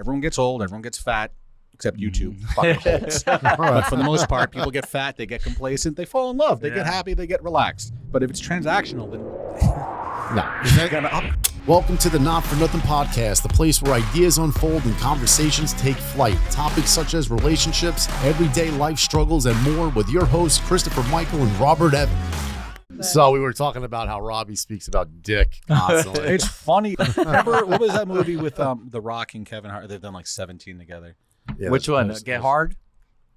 Everyone gets old. Everyone gets fat. Except you two fucking holds. But for the most part, people get fat, they get complacent, they fall in love, they get happy, they get relaxed. But if it's transactional, then no. Gonna up. Welcome to the Not For Nothing podcast, the place where ideas unfold and conversations take flight. Topics such as relationships, everyday life struggles, and more with your hosts, Christopher Michael and Robert Evan. So we were talking about how Robbie speaks about dick constantly. It's funny. Remember, what was that movie with The Rock and Kevin Hart? They've done like 17 together. Yeah, which one? Get Hard?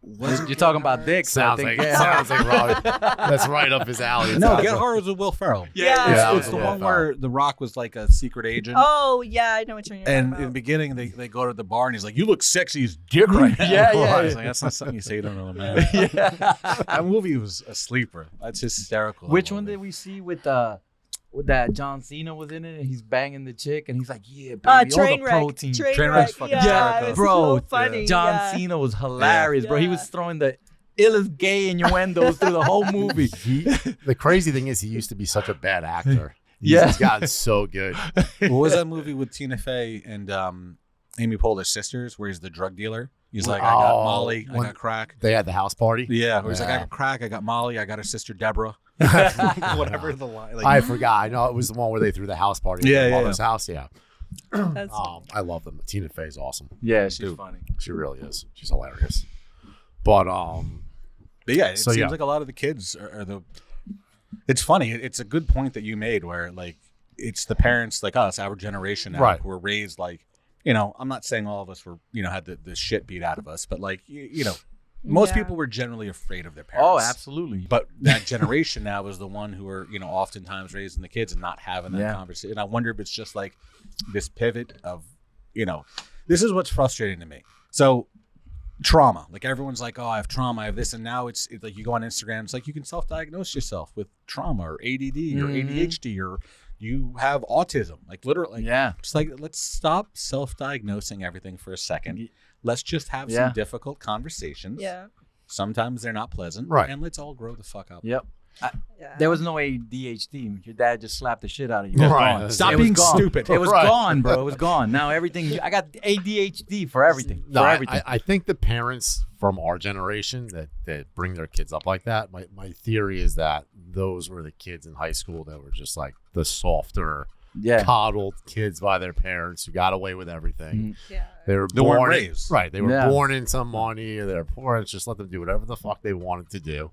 You're talking about dick. Sounds like Robbie. That's right up his alley. No, Get Hard was with Will Ferrell. Yeah. It's the one where The Rock was like a secret agent. Oh, yeah, I know what you're talking And about. in the beginning, they go to the bar and he's like, "You look sexy as dick right now." Yeah. He's like, "That's not something you say to another man." That movie was a sleeper. That's hysterical. Which one did we see with that John Cena was in it and he's banging the chick and he's like, "Yeah, baby, all the protein." Trainwreck's fucking hysterical. Bro, so funny. John Cena was hilarious, bro. He was throwing the illest gay innuendos through the whole movie. The crazy thing is he used to be such a bad actor. He's gotten so good. What was that movie with Tina Fey and Amy Poehler's sisters where he's the drug dealer? He's like, "I got Molly, I got crack." They had the house party? Yeah, where he's like, "I got crack, I got Molly, I got her sister Deborah." Whatever the line. Like, I forgot. I know it was the one where they threw the house party at their mother's house. Yeah. That's I love them. Tina Fey's awesome. Yeah, she's funny. She really is. She's hilarious. But yeah, it So, seems yeah. like a lot of the kids are the. It's funny. It's a good point that you made, where like it's the parents like us, our generation, now, Right. who were raised like, I'm not saying all of us were, had the shit beat out of us, but like, most people were generally afraid of their parents. Oh, absolutely. But that generation now is the one who are, oftentimes raising the kids and not having that conversation. And I wonder if it's just like this pivot of, this is what's frustrating to me. So trauma, like everyone's like, "Oh, I have trauma, I have this." And now it's like you go on Instagram, it's like you can self-diagnose yourself with trauma or ADD or ADHD or you have autism. Like literally. Yeah. It's like, let's stop self-diagnosing everything for a second. Let's just have some difficult conversations. Yeah. Sometimes they're not pleasant. Right. And let's all grow the fuck up. Yep. Yeah. There was no ADHD. Your dad just slapped the shit out of you. It was Right. gone. Stop It was being gone. stupid. It was Right. gone, bro. It was gone. Now everything. I got ADHD for everything. No, for everything. I think the parents from our generation that bring their kids up like that, my theory is that those were the kids in high school that were just like the softer, coddled kids by their parents who got away with everything. Yeah. They were They weren't born raised. Right. They were born into money. Their parents just let them do whatever the fuck they wanted to do.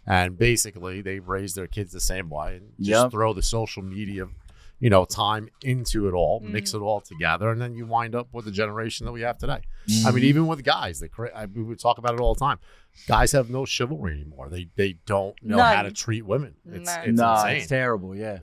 And basically they raised their kids the same way and just throw the social media, time into it all, mix it all together. And then you wind up with the generation that we have today. I mean, even with guys, we would talk about it all the time. Guys have no chivalry anymore. They don't know how to treat women. It's insane. It's terrible. Yeah.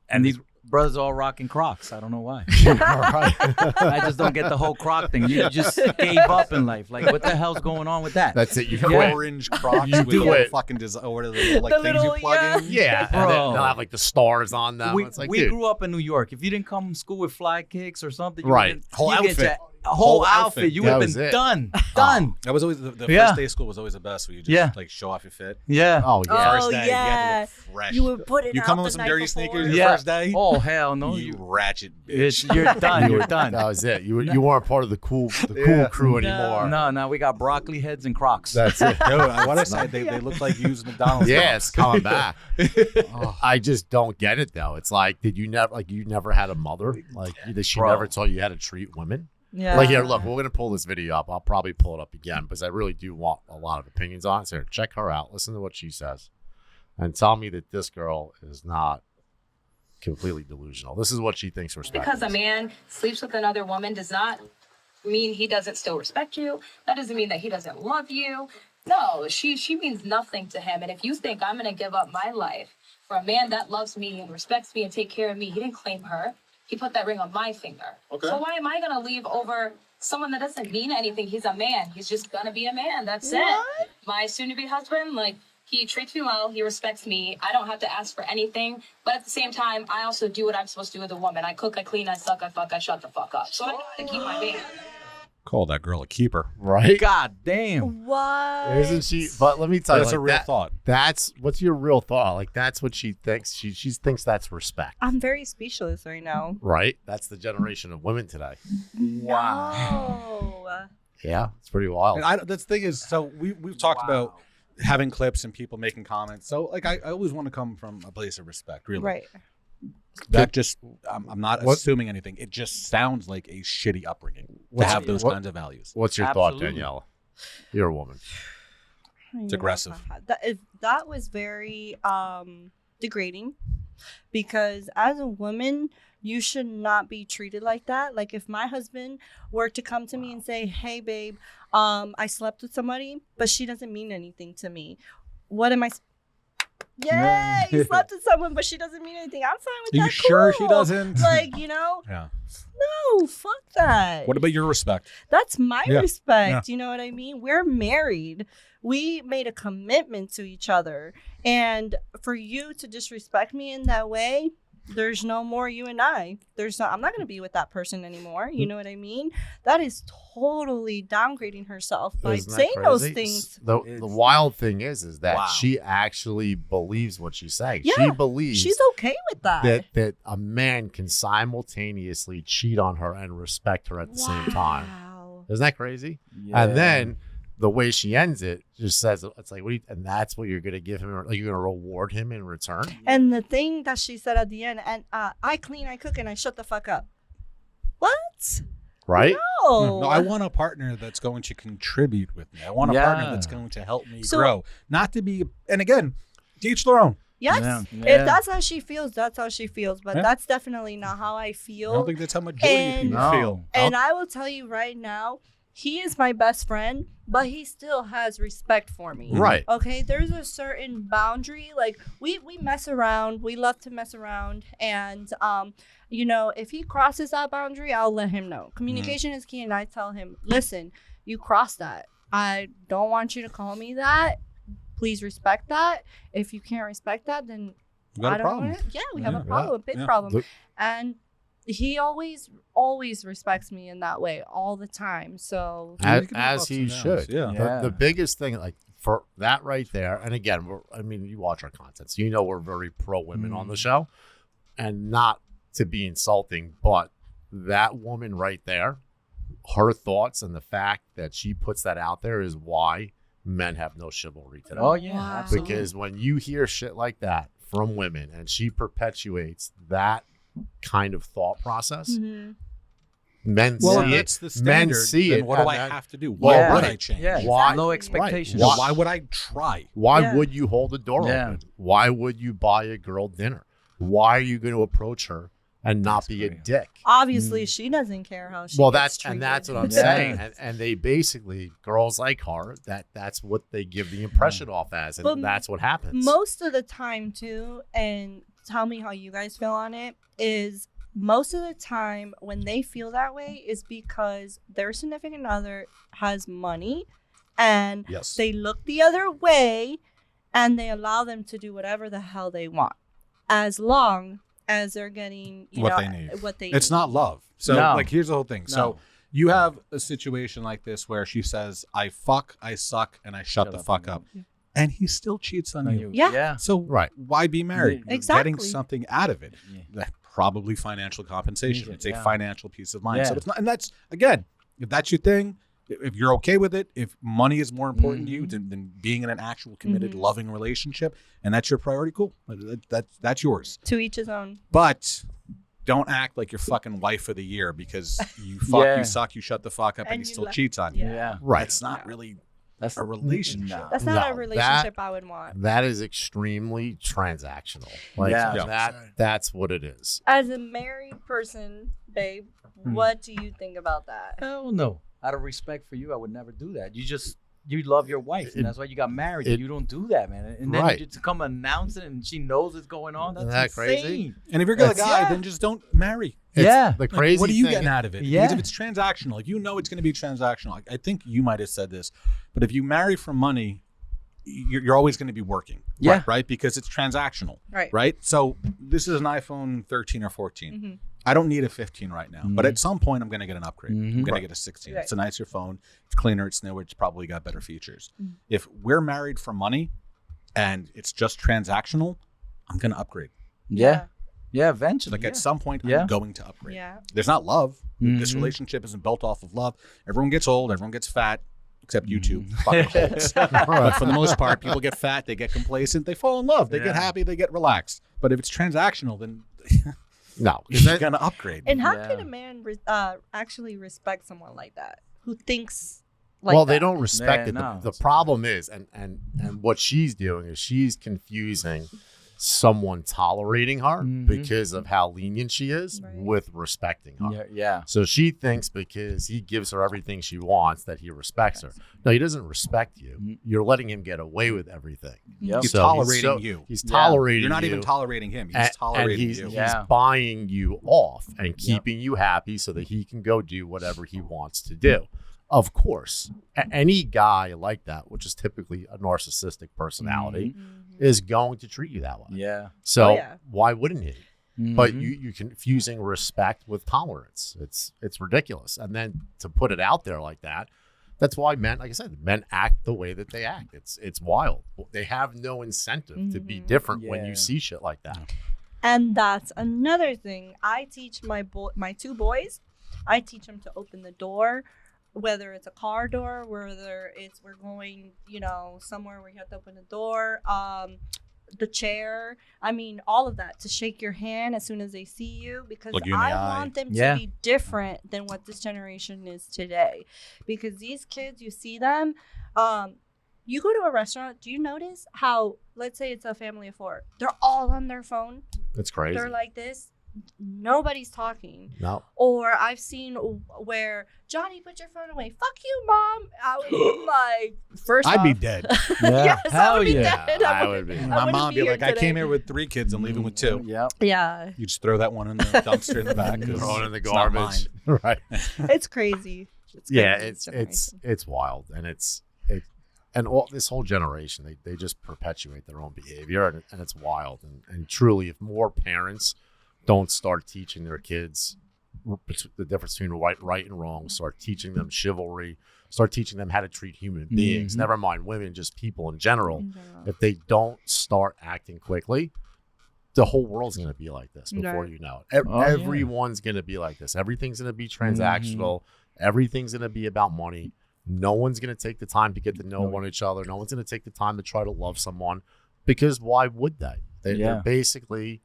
And these brothers all rocking Crocs. I don't know why. right. I just don't get the whole Croc thing. You just gave up in life. Like, what the hell's going on with that? That's it. You Orange Crocs You with do the it. fucking design, what are the like The things little, you plug in? Yeah, and Bro. then they'll have like the stars on them. It's like, we dude, grew up in New York. If you didn't come to school with fly kicks or something, Right. Whole you get outfit. your whole outfit. You would That have was been it. done. Done. That was always the Yeah. first day of school was always the best, where you just like show off your fit. Yeah. oh yeah, First day, you had to look fresh. You would put it You out come in the with some night dirty before. sneakers your Yeah. first day. Oh hell no! You ratchet bitch. You're done. You're done. that was it. You weren't part of the cool crew anymore. No, we got broccoli heads and Crocs. That's it. Dude, what I said, they look like used McDonald's. Yeah, Crocs. it's coming back. I just don't get it though. It's like, you never had a mother? Like, she Bro. never taught you how to treat women? Yeah. Like, here, look, we're gonna pull this video up. I'll probably pull it up again because I really do want a lot of opinions on it. So check her out. Listen to what she says, and tell me that this girl is not completely delusional. This is what she thinks respect Because a is. man sleeps with another woman does not mean he doesn't still respect you. That doesn't mean that he doesn't love you. No, she means nothing to him. And if you think I'm going to give up my life for a man that loves me and respects me and take care of me, he didn't claim her. He put that ring on my finger. Okay. So why am I going to leave over someone that doesn't mean anything? He's a man. He's just going to be a man. That's it. My soon-to-be husband, like, he treats me well. He respects me. I don't have to ask for anything. But at the same time, I also do what I'm supposed to do with a woman. I cook, I clean, I suck, I fuck, I shut the fuck up. So I gotta keep my man. Call that girl a keeper. Right? God damn. What? Isn't she? But let me tell you, That's a real thought. That's what's your real thought? Like, that's what she thinks. She thinks that's respect, I'm very speechless right now. right? That's the generation of women today. Wow. Yeah, it's pretty wild. And the thing is, so we've talked about having clips and people making comments. So like I always want to come from a place of respect, really. Right. That just I'm not assuming anything. It just sounds like a shitty upbringing to have those kinds of values. What's your thought, Daniela? You're a woman. It's aggressive. That was very degrading, because as a woman, you should not be treated like that. Like if my husband were to come to me and say, "Hey, babe, I slept with somebody, but she doesn't mean anything to me," what am I? Yay, you slept with someone, but she doesn't mean anything. I'm fine with that. Are you sure she Cool. doesn't? Like, Yeah. no, fuck that. What about your respect? That's my Yeah. respect. You know what I mean? We're married. We made a commitment to each other. And for you to disrespect me in that way, there's no more you and I. I'm not going to be with that person anymore. You know what I mean? That is totally downgrading herself by Isn't that saying those crazy? things. The wild thing is that Wow. she actually believes what she's saying. Yeah, She believes She's okay with that. that a man can simultaneously cheat on her and respect her at the same time. Wow. Isn't that crazy? Yeah. And then the way she ends it just says, it's like, and that's what you're going to give him? Like, you're going to reward him in return? And the thing that she said at the end, and I clean, I cook, and I shut the fuck up. What? Right? No. No, I want a partner that's going to contribute with me. I want a partner that's going to help me grow. Not to be, and again, to each their own. Yes. Yeah. If that's how she feels, that's how she feels. But Yeah. that's definitely not how I I feel. don't think that's how majority of people No. feel. And I will tell you right now, he is my best friend, but he still has respect for me. Right. Okay, there's a certain boundary. Like we mess around, we love to mess around, and if he crosses that boundary, I'll let him know. Communication is key, and I tell him, listen, you crossed that. I don't want you to call me that. Please respect that. If you can't respect that, then We got I a don't problem. want it. Yeah, we have Yeah. a problem, a big Yeah. problem. Look- And he always respects me in that way all the time. So Yeah, you can have As ups he and downs. should. Yeah. Yeah. The biggest thing, like for that right there, and again, you watch our content, so you know we're very pro women on the show, and not to be insulting, but that woman right there, her thoughts and the fact that she puts that out there is why men have no chivalry today. Oh yeah, Wow. absolutely. Because when you hear shit like that from women, and she perpetuates that kind of thought process, mhm. men Well, see if it. that's the Men standard, see then it. what do and I then- have to do? Well, Why would right. I change? Yeah, Why- low Right. expectations. You know, why would I try? Why Yeah. would you hold the door Yeah. open? Why would you buy a girl dinner? Why are you going to approach her and not That's be a great. dick? Obviously, she doesn't care how she Well, gets that's what I'm treated. Yeah. saying, and they basically, girls like her, that's what they give the impression off as, and But that's what happens. Most of the time, too, and tell me how you guys feel on it, is most of the time when they feel that way is because their significant other has money and Yes. they look the other way and they allow them to do whatever the hell they want as long as they're getting What they need. what they It's need. not love. So, No. like, here's the whole thing. So, No. you have a situation like this where she says, I fuck, I suck, and I shut the fuck up. And he still cheats on you. Yeah. Yeah. So, Right. why be married? Yeah. You're Exactly. getting something out of it. Yeah. That probably financial compensation. Yeah. It's a Yeah. financial peace of mind. So, Yeah. it's not, and that's, again, if that's your thing, if you're okay with it, if money is more important to you than being in an actual committed, Mhm. loving relationship, and that's your priority, cool. That's yours. To each his own. But don't act like you're fucking wife of the year because you fuck, Yeah. you suck, you shut the fuck up, and, And he you still left- cheats on you. Yeah. Yeah. Right. That's not really That's a relationship. No. That's not No, a relationship I would want. That is extremely transactional. Like Yeah. that's what it is. As a married person, babe, Hmm. what do you think about that? Hell no. Out of respect for you, I would never do that. You love your wife, and that's why you got married. it- you don't do that, man. And then Right. you just come announce it, and she knows what's going on. That's Isn't that insane. crazy? And if you're a good It's- guy, yeah. then just don't marry. It's Yeah. The Like, crazy what are you thing, getting out of it? Yeah. Because if it's transactional, like you know it's going to be transactional. Like, I think you might have said this, but if you marry for money, you're always going to be working. Yeah. Right? Because it's transactional. Right. Right? So this is an iPhone 13 or 14. Mhm. I don't need a 15 right now, but Mhm. at some point I'm going to get an upgrade. I'm going to Right. get a 16. Right. It's a nicer phone. It's cleaner. It's newer. It's probably got better features. Mhm. If we're married for money and it's just transactional, I'm going to upgrade. Yeah. Yeah, eventually. Like yeah. at some point, Yeah. I'm going to upgrade. Yeah. There's not love. This Mhm. relationship isn't built off of love. Everyone gets old. Everyone gets fat, except you two fucking holes. But for the most part, people get fat. They get complacent. They fall in love. They get Yeah. happy. They get relaxed. But if it's transactional, then No, you're gonna upgrade. And how Yeah. can a man actually respect someone like that who thinks like well, that? they don't respect Yeah, it. no. The problem is, and what she's doing is she's confusing someone tolerating her Mhm. because of how lenient she is Right. with respecting her. Yeah, yeah. So she thinks because he gives her everything she wants that he respects her. No, he doesn't respect you. Mhm. You're letting him get away with everything. Yep. He's So tolerating you. He's Yeah. tolerating You're not you. even tolerating him. He's and tolerating he's, you. Yeah. he's buying you off and keeping you happy so that he can go do whatever he wants to do. Of course, any guy like that, which is typically a narcissistic personality, Mhm. is going to treat you that way. Yeah. So Oh, yeah. why wouldn't he? But Mhm. you're confusing respect with tolerance. It's ridiculous. And then to put it out there like that, that's why men, like I said, men act the way that they act. It's wild. They have no incentive to be Mhm. different when Yeah. you see shit like that. And that's another thing. I teach my two boys. I teach them to open the door, whether it's a car door, whether it's we're going, somewhere where you have to open the door, the chair. I mean, all of that, to shake your hand as soon as they see you, because Look you in the I eye. want them Yeah. to be different than what this generation is today. Because these kids, you see them, you go to a restaurant, do you notice how, let's say it's a family of 4, they're all on their phone, It's crazy. they're like this, nobody's talking. No. Or I've seen where, Johnny, put your phone away. Fuck you, mom. I would be like, first I'd off, be dead. Yeah. yes, I Hell would be yeah. dead. I would be. My wouldn't mom be here like, I today. came here with 3 kids and leaving with 2. Yeah. Yeah, You just throw that one in the dumpster in the back. 'cause Throw it in the it's not garbage. mine. Right. it's crazy. It's Yeah, crazy, it's generation. it's wild, and and all this whole generation, they just perpetuate their own behavior, and it's wild. And truly, if more parents don't start teaching their kids the difference between right and wrong, start teaching them chivalry, start teaching them how to treat human beings, Mhm. never mind women, just people in general. In general. If they don't start acting quickly, the whole world's going to be like this before Right. you know it. Oh, yeah. Everyone's going to be like this. Everything's going to be transactional. Everything's going to be about money. No one's going to take the time to get to know No. one each other. No one's going to take the time to try to love someone, because why would they? They're Yeah. basically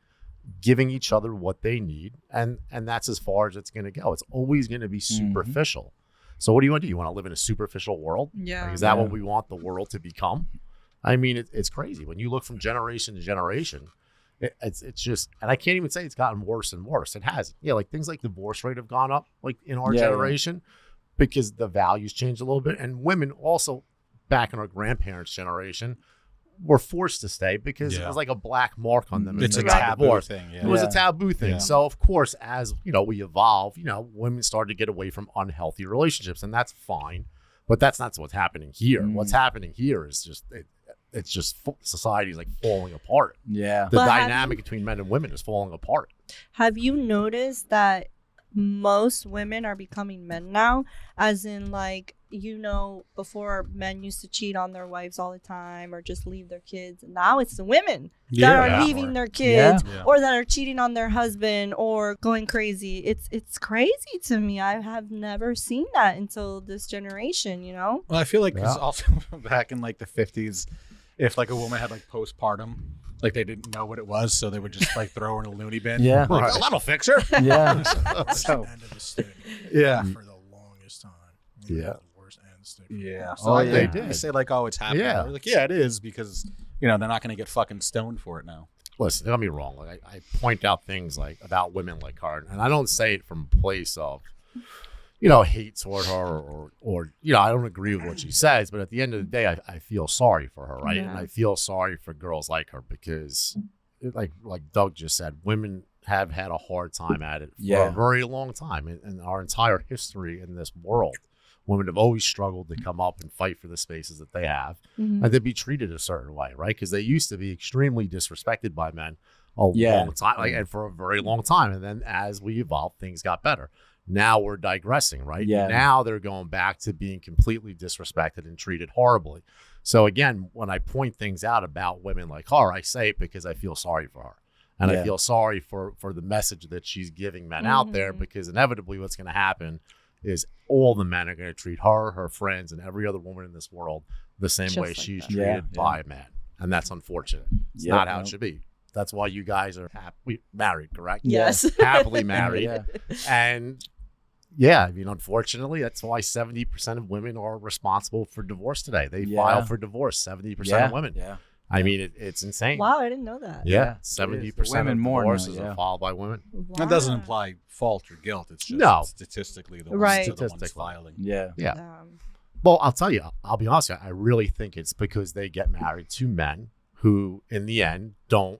giving each other what they need, and that's as far as it's going to go. It's always going to be superficial. So what do you want to do? You want to live in a superficial world? Yeah. Like, is that Yeah. what we want the world to become? I mean, it's crazy. When you look from generation to generation, it's just, and I can't even say it's gotten worse and worse. It has. Yeah, like things like divorce rate have gone up, like in our Yeah, yeah. generation, because the values changed a little bit. And women also, back in our grandparents' generation, were forced to stay because it Yeah. was like a black mark on them. if It's they a got taboo divorced. thing. It Yeah. was Yeah. a taboo thing. Yeah. So of course, as we evolve, women started to get away from unhealthy relationships, and that's fine. But that's not what's happening here. Mm. What's happening here is just it's just society's like falling apart. Yeah. The But have dynamic between men and women is falling apart. Have you noticed that most women are becoming men now? As in, like, before men used to cheat on their wives all the time or just leave their kids. Now it's the women that are Yeah. leaving their kids Yeah. or that are cheating on their husband or going crazy. It's crazy to me. I have never seen that until this generation, Well, I feel like 'cause Yeah. also back in like the 50s, if like a woman had like postpartum, like they didn't know what it was, so they would just like throw her in a loony bin. Yeah. Like, Right. oh, that'll fix her. Yeah. So- End of the stick. Yeah. For the longest time. Yeah. The worst end of the stick. Yeah. Oh, yeah. they They did. say like, oh, it's happening. Yeah. We're like, yeah, it is, because they're not going to get fucking stoned for it now. Listen, don't get me wrong. Like I point out things like about women like her, and I don't say it from a place of hate toward her or I don't agree with what she says, but at the end of the day, I feel sorry for her, right? And Yeah. I feel sorry for girls like her because, like Doug just said, women have had a hard time at it for Yeah. a very long time in our entire history in this world. Women have always struggled to come up and fight for the spaces that they have Mhm. and to be treated a certain way, right? Because they used to be extremely disrespected by men a Yeah. long time, and for a very long time. And then as we evolved, things got better. Now we're digressing, right? Yeah. Now they're going back to being completely disrespected and treated horribly. So again, when I point things out about women like her, I say it because I feel sorry for her. And I feel sorry for the message that she's giving men out there, because inevitably what's going to happen is all the men are going to treat her, her friends, and every other woman in this world the same Just way like she's that. treated by a man. And that's unfortunate. It's not how it should be. That's why you guys are married, correct? Yes. Happily married. Yeah. And yeah, I mean, unfortunately, that's why 70% of women are responsible for divorce today. They file for divorce, 70% of women. Yeah. I mean, it's insane. Wow, I didn't know that. Yeah, It 70% is. Women of more now, divorces yeah. are filed by women. Wow. That doesn't imply fault or guilt. It's just No. statistically the Right. ones, are the ones Statistically. filing. Yeah. Yeah. Um, Well, I'll tell you, I'll be honest with you, I really think it's because they get married to men who, in the end, don't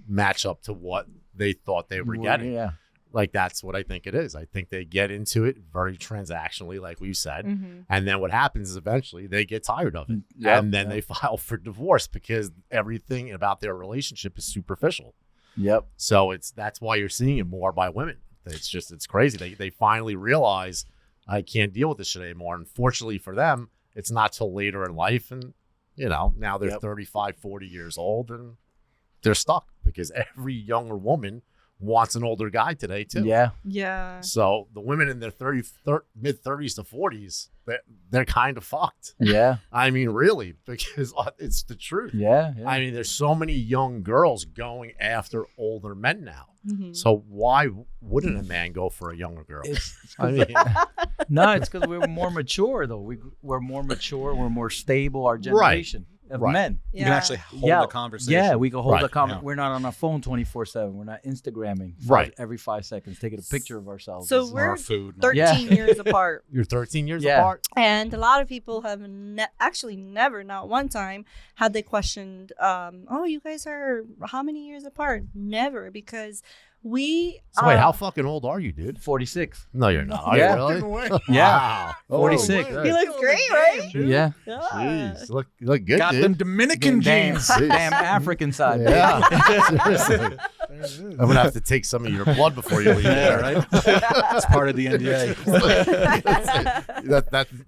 match up to what they thought they were getting. Yeah. Like, that's what I think it is. I think they get into it very transactionally, like we said. And then what happens is eventually they get tired of it. Yep. And then they file for divorce because everything about their relationship is superficial. Yep. So that's why you're seeing it more by women. It's crazy. They finally realize, I can't deal with this shit anymore. Unfortunately for them, it's not till later in life. And, now they're 35, 40 years old and they're stuck because every younger woman wants an older guy today too. Yeah. yeah. So the women in their mid 30s to 40s, they're kind of fucked. Yeah. I mean, really, because it's the truth. Yeah. I mean, there's so many young girls going after older men now. Mhm. So why wouldn't a man go for a younger girl? I mean, No, it's because we're more mature, though. We're more mature. We're more stable. Our generation of Right. men. You can actually hold Yeah. a conversation. Yeah, we can hold Right. a conversation. Yeah. We're not on our phone 24/7. We're not Instagramming Right. every 5 seconds, taking a picture of ourselves. So Or we're our food. 13 years apart. you're 13 years Yeah. apart. And a lot of people have actually never, not one time, had they questioned, oh, you guys are how many years apart? Never, because we. So wait, how fucking old are you, dude? 46. No, you're not. Are Yeah. you really? Away. Yeah. Wow. 46. Oh, He man. looks great, right? Yeah. Yeah. Jeez, you look good, Got dude. them Dominican Damn, genes. damn African side. Yeah. Seriously. There it is. I'm gonna have to take some of your blood before you leave. Yeah, right. It's part of the NDA.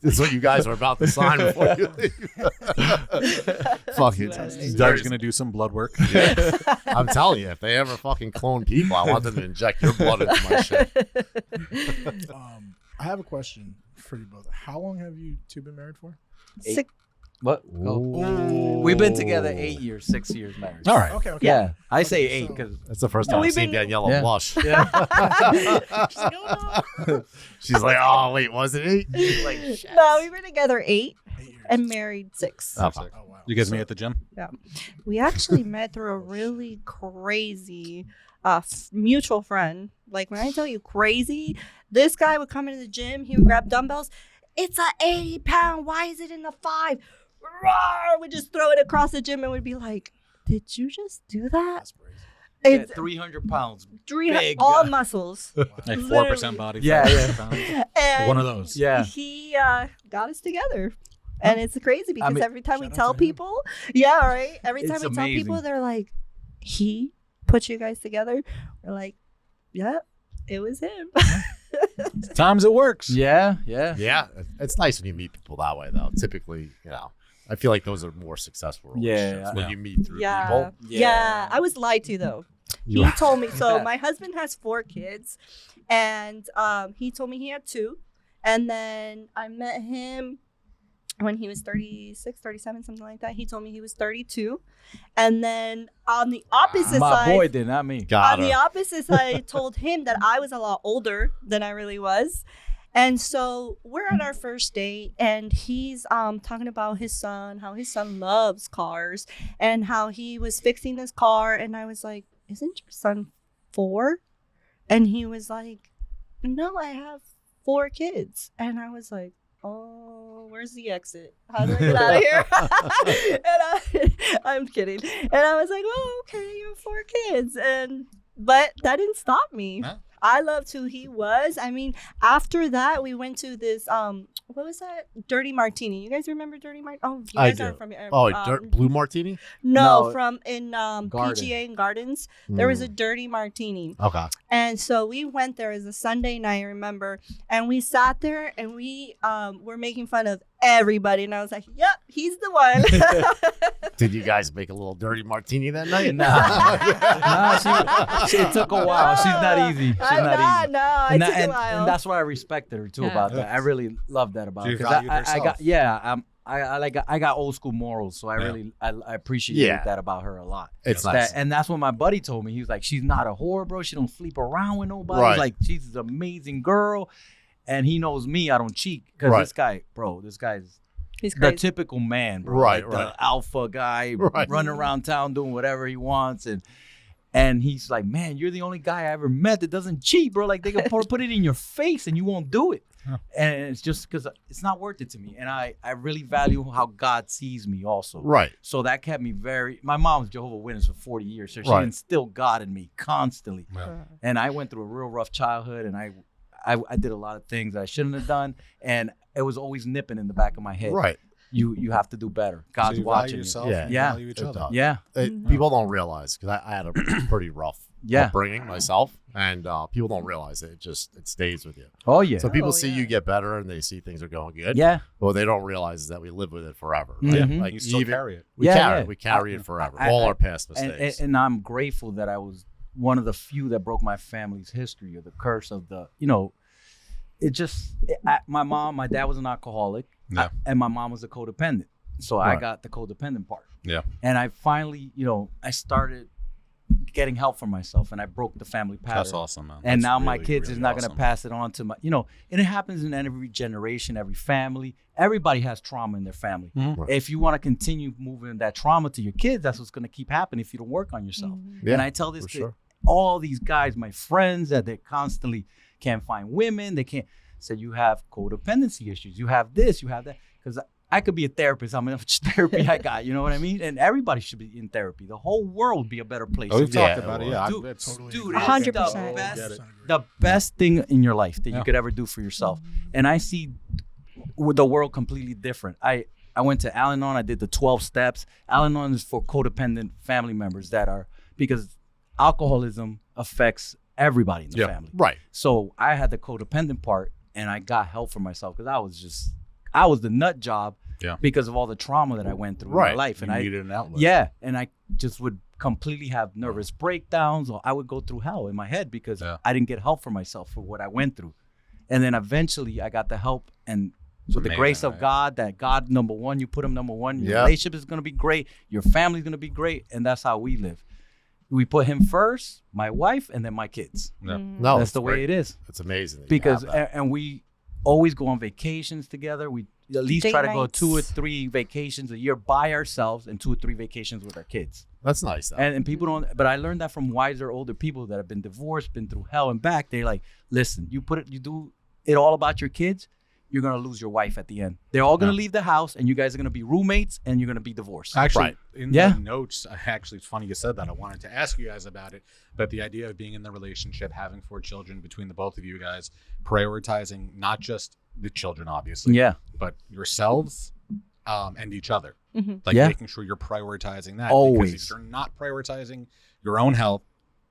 That's what you guys are about to sign before you leave. Fucking Doug's gonna do some blood work. I'm telling you, if they ever fucking clone people, I want them to inject your blood into my shit. I have a question for you both. How long have you two been married for? Sick. What? Go. We've been together 8 years, 6 years married. All right. Okay. Yeah, I say Okay, 8 so- because That's the first time I've We've seen been- Daniela Yeah. blush. yeah. She's like, oh, wait, was it 8? No, we were together 8 8 years. and married 6. Oh, Oh wow. You guys meet at the gym? We actually met through a really crazy mutual friend. Like, when I tell you crazy, this guy would come into the gym, he would grab dumbbells. It's a 80-pound. Why is it in the 5? Roar! We'd just throw it across the gym and we'd be like, did you just do that? That's crazy. It's 300 pounds. 300, big all guy. muscles. Like Literally. 4% body Yeah, fat. yeah. And One of those. Yeah. he got us together. And it's crazy because mean, every time we shout out tell to him. people, yeah, right. Every time It's we tell people, amazing. they're like, he put you guys together. We're like, yeah, it was him. Times it works. Yeah, yeah. Yeah, it's nice when you meet people that way, though. Typically, I feel like those are more successful relationships Yeah. when you meet through yeah. people. Yeah. I was lied to though. You- He told me, so my husband has 4 kids and he told me he had 2. And then I met him when he was 36, 37, something like that. He told me he was 32. And then on the opposite My side, boy did, not me. Got on the her. opposite side, I told him that I was a lot older than I really was. And so we're on our first date and he's talking about his son, how his son loves cars and how he was fixing his car. And I was like, isn't your son 4? And he was like, no, I have 4 kids. And I was like, oh, where's the exit? How do I get out of here? And I'm kidding. And I was like, oh, okay, you have 4 kids. But that didn't stop me. Huh? I loved who he was. I mean, after that, we went to this, what was that? Dirty Martini. You guys remember Dirty Martini? Oh, you I guys are do. from Oh, blue martini? No, No, from in Garden. PGA and Gardens. There was a Mm. Dirty Martini. Okay. And so we went there as a Sunday night, I remember, and we sat there and we were making fun of everybody. And I was like, yep, he's the one. Did you guys make a little dirty martini that night? It took a while. She's not easy. She's not easy. No, it took a while. And that's why I respected her too about that. I really love that about So her. you 'Cause valued I herself. got I got old school morals, so I appreciate that about her a lot. It's nice. And that's what my buddy told me. He was like, she's not a whore, bro. She don't sleep around with nobody. Right. Like, she's an amazing girl. And he knows me. I don't cheat. Because this guy, this guy's He's the crazy. typical man, bro. Right, Like the alpha guy, Right. running around town doing whatever he wants. And he's like, man, you're the only guy I ever met that doesn't cheat, bro. Like, they can put it in your face and you won't do it. Huh. And it's just because it's not worth it to me. And I really value how God sees me also. Right. So that kept me my mom was Jehovah's Witness for 40 years. So she Right. instilled God in me constantly. Yeah. And I went through a real rough childhood, and I did a lot of things that I shouldn't have done. And it was always nipping in the back of my head. Right. You have to do better. So God's you value watching you. yourself, Yeah. you Yeah. value each It other. does. Yeah. People don't realize, because I had a pretty rough Yeah. upbringing myself, and people don't realize it. It stays with you. Oh, yeah. So people Oh, see yeah. you get better, and they see things are going good. Yeah. But what they don't realize is that we live with it forever. Right? Mhm. Like You still carry it. We Yeah, carry yeah. it. We carry it forever. I- All I- our past And, mistakes. and I'm grateful that I was one of the few that broke my family's history of the curse of my dad was an alcoholic. Yeah. And my mom was a codependent. So I Right. got the codependent part. Yeah. And I finally, I started getting help for myself, and I broke the family pattern. That's awesome, man. And That's now my really, kids really is not going awesome. to pass it on to and it happens in every generation, every family. Everybody has trauma in their family. Mhm. Right. If you want to continue moving that trauma to your kids, that's what's going to keep happening if you don't work on yourself. Yeah, And I tell this for to sure. all these guys, my friends, that they constantly can't find women. They can't say you have codependency issues. You have this, you have that. Because I could be a therapist. How much therapy I got, you know what I mean? And everybody should be in therapy. The whole world would be a better place. Oh, we've Yeah, talked about it. Yeah, Dude, it's totally Dude, agree. it's 100%. the best thing in your life that Yeah. you could ever do for yourself. And I see the world completely different. I went to Al-Anon. I did the 12 steps. Al-Anon is for codependent family members because alcoholism affects everybody in the Yeah. family. Right. So I had the codependent part, and I got help for myself because I was the nut job because of all the trauma that I went through in my life. And you I needed an outlet. and I just would completely have nervous breakdowns, or I would go through hell in my head because I didn't get help for myself for what I went through. And then eventually I got the help, and with the amazing, grace of right? God, that God number one, you put him number one, your Yeah. relationship is going to be great, your family's going to be great, and that's how we live. We put him first, my wife, and then my kids. Yeah. No, That's the way it is. It's amazing. that you Because have that. and we always go on vacations together. We at least Date try to go nights. 2 or 3 vacations a year by ourselves and 2 or 3 vacations with our kids. That's nice. Though. And people don't, but I learned that from wiser, older people that have been divorced, been through hell and back. They're like, listen, you do it all about your kids, you're going to lose your wife at the end. They're all going to leave the house, and you guys are going to be roommates, and you're going to be divorced. Actually, Right. in Yeah. the notes, it's funny you said that. I wanted to ask you guys about it, but the idea of being in the relationship, having 4 children between the both of you guys, prioritizing not just the children, obviously, Yeah. but yourselves and each other. Mhm. Like Yeah. making sure you're prioritizing that. Always. Because if you're not prioritizing your own health,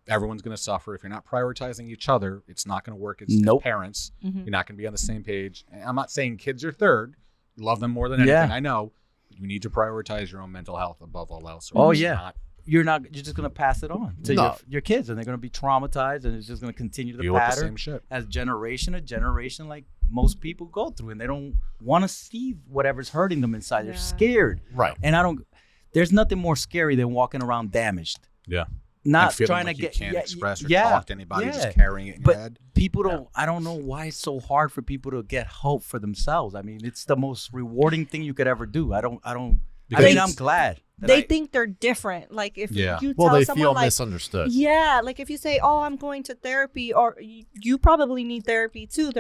everyone's going to suffer. If you're not prioritizing each other, it's not going to work as Nope. parents. Mhm. You're not going to be on the same page. And I'm not saying kids are third. You love them more than anything. Yeah. I know. But you need to prioritize your own mental health above all else. Oh, it's yeah. not- You're just going to pass it on to No. your kids, and they're going to be traumatized, and it's just going to continue the deal with the pattern same shit. as generation to generation, like most people go through, and they don't want to see whatever's hurting them inside. They're Yeah. scared. right. And there's nothing more scary than walking around damaged. Yeah. Not And feeling trying like to you get can't express or yeah, talk to anybody, yeah. just carrying it in But your head. people don't, I don't know why it's so hard for people to get hope for themselves. I mean, it's the most rewarding thing you could ever do. I mean, Because I'm glad. that They I- think they're different. Like if Yeah. you Well, tell they someone feel like, misunderstood. yeah, like if you say, "Oh, I'm going to therapy," or "You probably need therapy too,"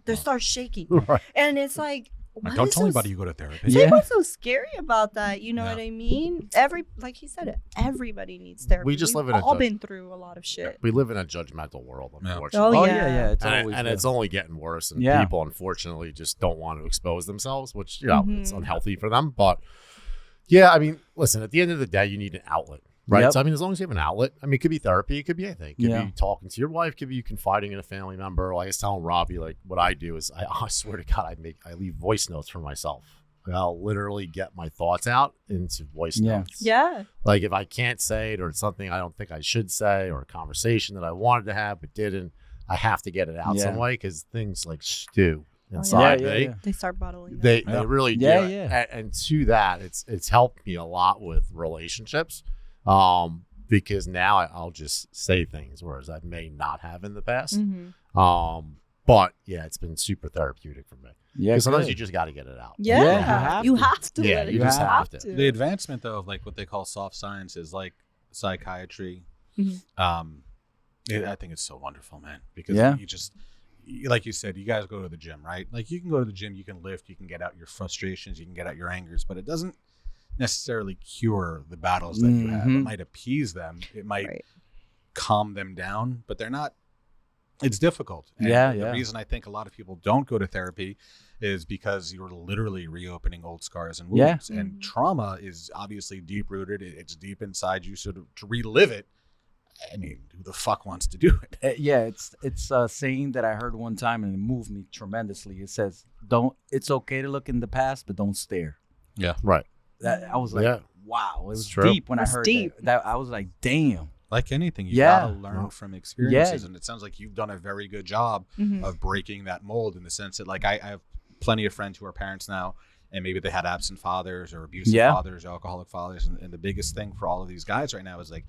they start shaking, Right. and it's like, Like, what don't is tell so anybody you go to therapy. Yeah. what's so scary about that? You know Yeah. what I mean? Like he said, everybody needs therapy. We just We've live in a all judge- been through a lot of shit. We live in a judgmental world, Yeah. unfortunately. Oh, yeah. yeah. It's And, always and been. it's only getting worse, and Yeah. people unfortunately just don't want to expose themselves, which it's Mhm. unhealthy for them. But yeah, I mean, listen, at the end of the day, you need an outlet. Right. Yep. So, I mean, as long as you have an outlet, I mean, it could be therapy, it could be anything. It could Yeah. be talking to your wife, it could be you confiding in a family member. Like I was telling Robbie, like what I do is I swear to God, I leave voice notes for myself. I'll literally get my thoughts out into voice Yeah. notes. Yeah. Like if I can't say it or it's something I don't think I should say or a conversation that I wanted to have but didn't, I have to get it out Yeah. some way because things like stew yeah. inside Yeah, me. yeah. They start bottling. They Yeah. really do. Yeah, yeah. And to that, it's helped me a lot with relationships, because now I'll just say things whereas I may not have in the past. Mm-hmm. But yeah, it's been super therapeutic for me. Yeah, Because sometimes good. you just got to get it out. Yeah. Yeah, You you have to. Yeah, let it you just have to. The advancement though of like what they call soft sciences, like psychiatry, Mhm. I think it's so wonderful, man. Because Yeah. like you said, you guys go to the gym, right? Like you can go to the gym, you can lift, you can get out your frustrations, you can get out your angers, but it doesn't necessarily cure the battles that you have. It Mhm. might appease them, it might Right. calm them down, but they're not. It's difficult. And Yeah, the yeah. reason I think a lot of people don't go to therapy is because you're literally reopening old scars and Yeah. wounds. And Mhm. trauma is obviously deep rooted. It's deep inside you. So to relive it, I mean, who the fuck wants to do it? Yeah, it's a saying that I heard one time and it moved me tremendously. It says, It's okay to look in the past, but don't stare." Right. That I was like, Yeah. wow, it was true. deep when That's I heard deep. that. I was like, damn. Like anything, you Yeah. gotta learn Well, from experiences. yeah. And it sounds like you've done a very good job Mhm. of breaking that mold in the sense that, like, I have plenty of friends who are parents now, and maybe they had absent fathers or abusive Yeah. fathers, alcoholic fathers. And the biggest thing for all of these guys right now is like,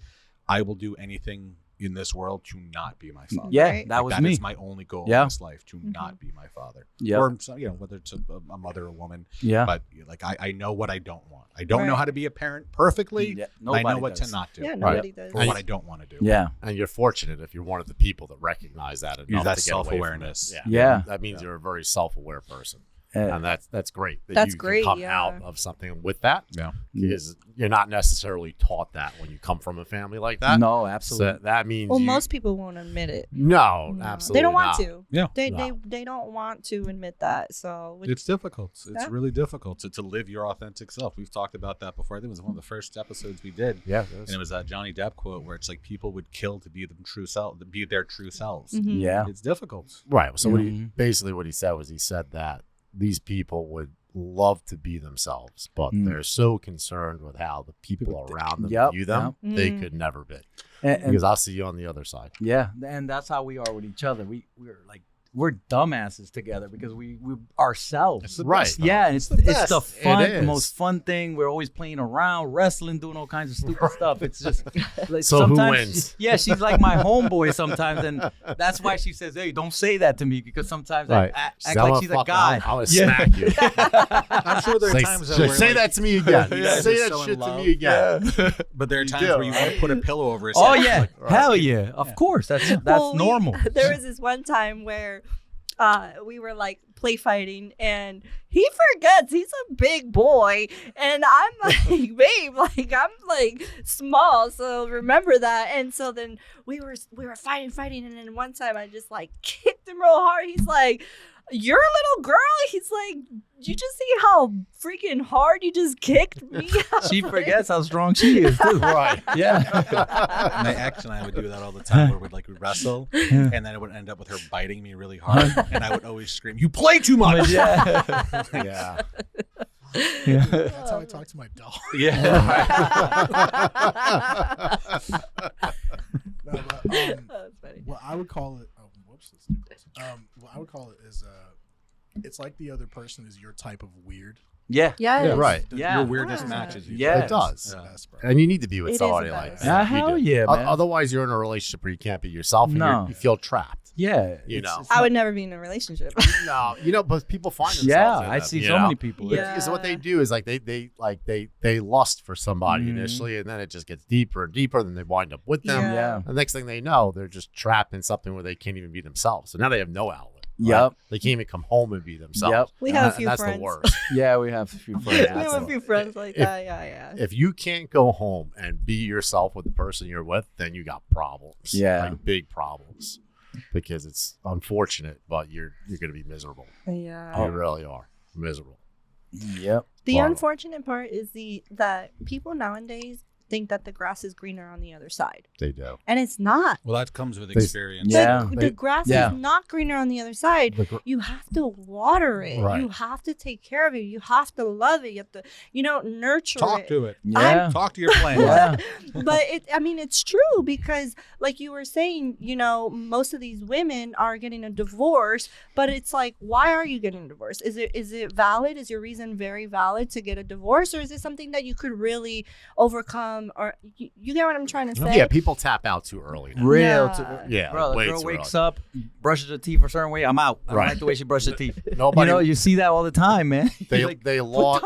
I will do anything in this world to not be my father. Yeah, Right. that Like, was that me. is my only goal Yeah. in this life, to Mhm. not be my father. Yeah, Or, whether it's a mother or woman. yeah. But like, I know what I don't want. I don't know Right. how to be a parent perfectly. Yeah, but I know nobody what does. to not do. Yeah. Nobody does. Or what I don't want to do. Yeah, And you're fortunate if you're one of the people that recognize that enough that to get away from self-awareness. it. Yeah. That means you're a very self-aware person. Uh, And that's great. That That's you great, can come yeah. out of something with that. Yeah. Because you're not necessarily taught that when you come from a family like that. no, So absolutely. that means Well, you- most people won't admit it. No, No. absolutely They don't want not. to. Yeah. They, No. they don't want to admit that. So It's difficult. It's Yeah. really difficult to live your authentic self. We've talked about that before. I think it was one of the first episodes we did. Yeah. And it was a Johnny Depp quote where it's like people would kill to be to be their true selves. Mhm. Yeah, Mm. It's difficult. Right. So Mhm. basically what he said was he said that these people would love to be themselves, but Mm. they're so concerned with how the people around them Yep, view them, yep. they Mm. could never be. and, Because I'll see you on the other side. yeah, and that's how we are with each other. We're dumbasses together because we ourselves. It's the Right. best, though. Yeah, and it's the the best. fun, It the is. most fun thing. We're always playing around, wrestling, doing all kinds of stupid stuff. It's just like So who sometimes wins? Yeah, she's like my homeboy sometimes, and that's why she says, "Hey, don't say that to me," because sometimes Right. I act I'm like gonna she's a fuck- guy. I'm gonna Yeah. smack you. I'm sure there are times say where say like, that to me again. You guys Say are that so in shit to love. me again. but there are You times do, where you want to put a pillow over his Oh head. yeah, Like, hell yeah, of course. That's Well, normal. There was this one time where we were like play fighting and he forgets he's a big boy and I'm like, babe, like I'm like small, so remember that. And so then we were fighting, and then one time I just like kicked him real hard. He's like, "You're a little girl?" He's like, "You just see how freaking hard you just kicked me?" She forgets how strong she is too. Right. Yeah. My ex and I would do that all the time where we'd wrestle, and then it would end up with her biting me really hard, and I would always scream, "You play too much!" Yeah. Yeah. Yeah. That's how I talk to my dog. No, but, That's funny. what I would call it. Oh, whoops. Let's do this. What I would call it is, it's like the other person is your type of weird. Yeah. Yes. Yeah, right. Yeah. Your weirdness Yeah. matches you. Yeah. It does. Yeah. Best, bro. And you need to be with It is somebody the like best. that. Yeah, You hell do. yeah, man. Otherwise, you're in a relationship where you can't be yourself, and No. you feel trapped. Yeah. You know. it's I not- would never be in a relationship. No, but people find themselves. Yeah, in I them, see you so know? many people. Yeah. Because what they do is like they lust for somebody Mhm. initially, and then it just gets deeper and deeper. Then they wind up with them. Yeah. Yeah. The next thing they know, they're just trapped in something where they can't even be themselves. So now they have no outlet. right? Yep. They can't even come home and be themselves. Yep. We have a And few that's friends. the worst. Yeah, we have a few friends. We like have a that. few friends like If- that. Yeah. If you can't go home and be yourself with the person you're with, then you got problems. Yeah. Like big problems. Because it's unfortunate, but you're going to be miserable. Yeah. You really are miserable. Yep. The Wow. unfortunate part is that people nowadays think that the grass is greener on the other side. They do. And it's not. Well, that comes with They- experience. Yeah. The grass Yeah. is not greener on the other side. The gr- You have to water it. Right. You have to take care of it. You have to love it. You have to, nurture Talk it. to it. Yeah. Talk to your plant. Yeah. But it's true because like you were saying, most of these women are getting a divorce, but it's like, why are you getting a divorce? Is it valid? Is your reason very valid to get a divorce, or is it something that you could really overcome? Or you get what I'm trying to say? Yeah, people tap out too early now. Real. Yeah. Yeah, Bro, the way girl too wakes early. up, brushes her teeth a certain way. I'm out. I don't Right. like the way she brushes her teeth. Nobody- you see that all the time, man. They Like, they what lost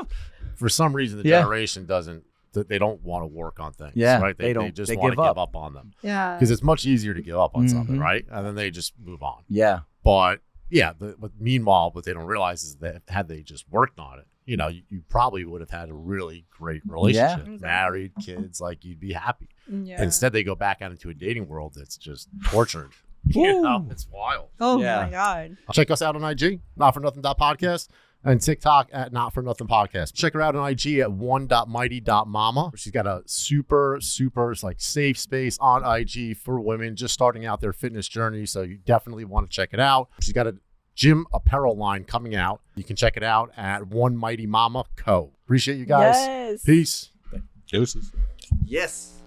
for some reason. The Yeah. generation doesn't. They don't want to work on things. Yeah, right. they don't. They just They want to give give up. up on them Yeah. because it's much easier to give up on something, Mhm. right? And then they just move on. Yeah. But yeah, but meanwhile, what they don't realize is that had they just worked on it, you probably would have had a really great relationship, Exactly. married, kids, like you'd be happy. Yeah. Instead, they go back out into a dating world that's just tortured. It's wild. Oh Yeah. my God. Check us out on IG, notfornothing.podcast, and TikTok at Not For Nothing Podcast. Check her out on IG at one.mighty.mama. She's got a super like safe space on IG for women just starting out their fitness journey. So you definitely want to check it out. She's got a gym apparel line coming out. You can check it out at One Mighty Mama Co. Appreciate you guys. Yes. Peace. Deuces. Yes.